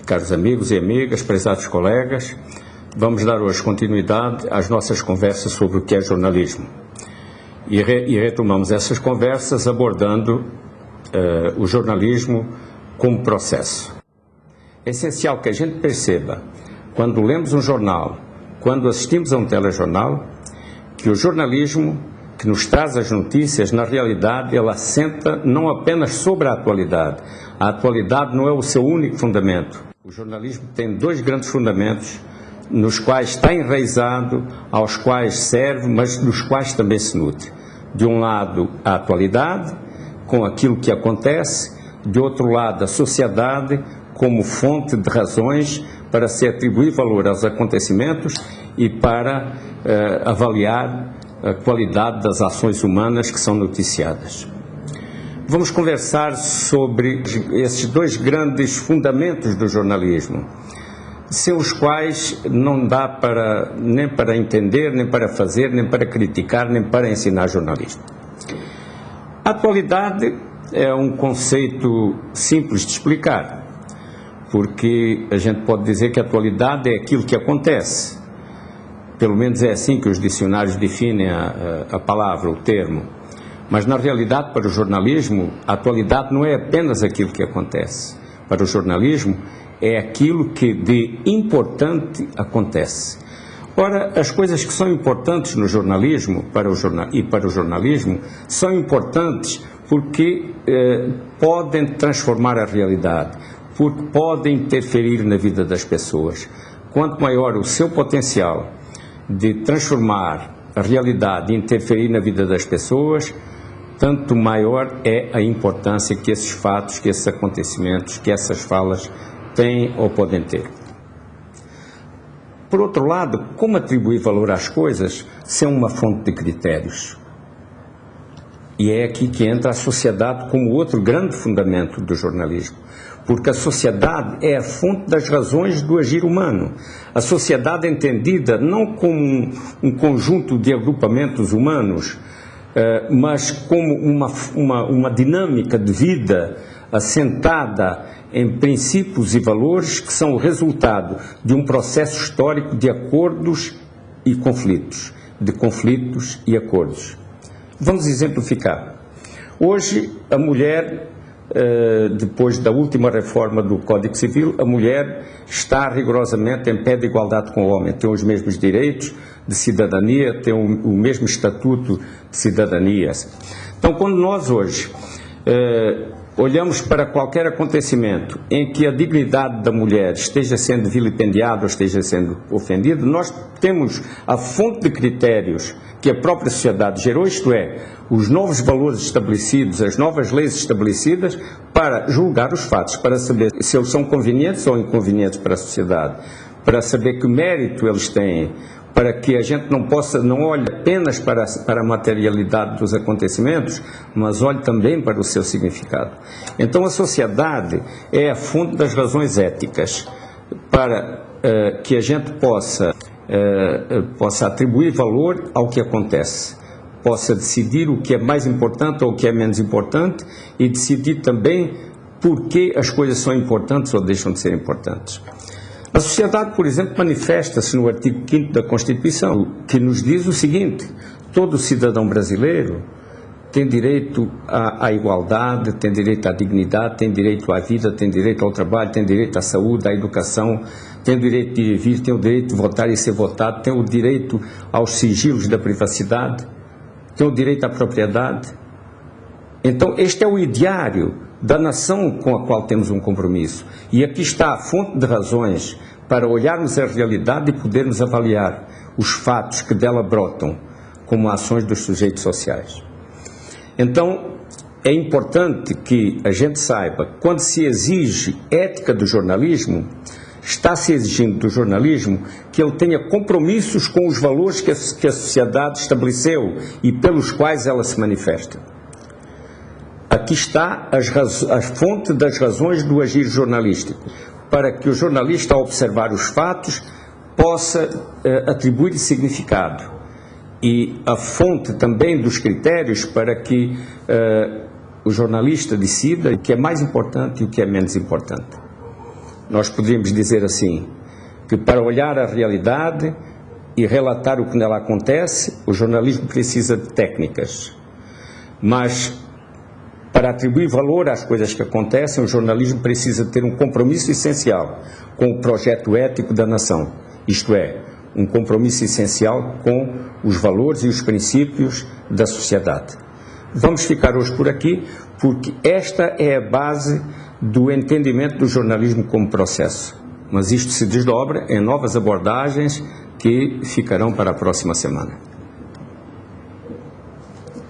caros amigos e amigas, prezados colegas, vamos dar hoje continuidade às nossas conversas sobre o que é jornalismo. E retomamos essas conversas abordando o jornalismo como processo. É essencial que a gente perceba, quando lemos um jornal, quando assistimos a um telejornal, que o jornalismo que nos traz as notícias, na realidade, ela assenta não apenas sobre a atualidade. A atualidade não é o seu único fundamento. O jornalismo tem dois grandes fundamentos, nos quais está enraizado, aos quais serve, mas dos quais também se nutre. De um lado, a atualidade, com aquilo que acontece, de outro lado, a sociedade, como fonte de razões para se atribuir valor aos acontecimentos e para avaliar a qualidade das ações humanas que são noticiadas. Vamos conversar sobre esses dois grandes fundamentos do jornalismo, sem os quais não dá nem para entender, nem para fazer, nem para criticar, nem para ensinar jornalismo. A atualidade é um conceito simples de explicar, porque a gente pode dizer que a atualidade é aquilo que acontece. Pelo menos é assim que os dicionários definem a palavra, o termo. Mas, na realidade, para o jornalismo, a atualidade não é apenas aquilo que acontece. Para o jornalismo, é aquilo que de importante acontece. Ora, as coisas que são importantes no jornalismo para o jornalismo são importantes porque podem transformar a realidade, porque podem interferir na vida das pessoas. Quanto maior o seu potencial de transformar a realidade e interferir na vida das pessoas, tanto maior é a importância que esses fatos, que esses acontecimentos, que essas falas têm ou podem ter. Por outro lado, como atribuir valor às coisas sem uma fonte de critérios? E é aqui que entra a sociedade como outro grande fundamento do jornalismo. Porque a sociedade é a fonte das razões do agir humano. A sociedade é entendida não como um conjunto de agrupamentos humanos, mas como uma dinâmica de vida assentada em princípios e valores que são o resultado de um processo histórico de acordos e conflitos, de conflitos e acordos. Vamos exemplificar. Hoje, a mulher, depois da última reforma do Código Civil, a mulher está rigorosamente em pé de igualdade com o homem, tem os mesmos direitos de cidadania, tem o mesmo estatuto de cidadania. Então, quando nós hoje olhamos para qualquer acontecimento em que a dignidade da mulher esteja sendo vilipendiada ou esteja sendo ofendida, nós temos a fonte de critérios que a própria sociedade gerou, isto é, os novos valores estabelecidos, as novas leis estabelecidas para julgar os fatos, para saber se eles são convenientes ou inconvenientes para a sociedade, para saber que mérito eles têm, para que a gente não olhe apenas para a materialidade dos acontecimentos, mas olhe também para o seu significado. Então a sociedade é a fonte das razões éticas para que a gente possa atribuir valor ao que acontece, possa decidir o que é mais importante ou o que é menos importante e decidir também por que as coisas são importantes ou deixam de ser importantes. A sociedade, por exemplo, manifesta-se no artigo 5º da Constituição, que nos diz o seguinte: todo cidadão brasileiro tem direito à igualdade, tem direito à dignidade, tem direito à vida, tem direito ao trabalho, tem direito à saúde, à educação, tem o direito de vir, tem o direito de votar e ser votado, tem o direito aos sigilos da privacidade, tem o direito à propriedade. Então, este é o ideário da nação com a qual temos um compromisso. E aqui está a fonte de razões para olharmos a realidade e podermos avaliar os fatos que dela brotam como ações dos sujeitos sociais. Então, é importante que a gente saiba, quando se exige ética do jornalismo, está-se exigindo do jornalismo que ele tenha compromissos com os valores que a sociedade estabeleceu e pelos quais ela se manifesta. Aqui está a fonte das razões do agir jornalístico, para que o jornalista, ao observar os fatos, possa atribuir significado. E a fonte também dos critérios para que o jornalista decida o que é mais importante e o que é menos importante. nós poderíamos dizer assim, que para olhar a realidade e relatar o que nela acontece, o jornalismo precisa de técnicas. Mas, para atribuir valor às coisas que acontecem, o jornalismo precisa ter um compromisso essencial com o projeto ético da nação, isto é, um compromisso essencial com os valores e os princípios da sociedade. Vamos ficar hoje por aqui, porque esta é a base do entendimento do jornalismo como processo. Mas isto se desdobra em novas abordagens que ficarão para a próxima semana.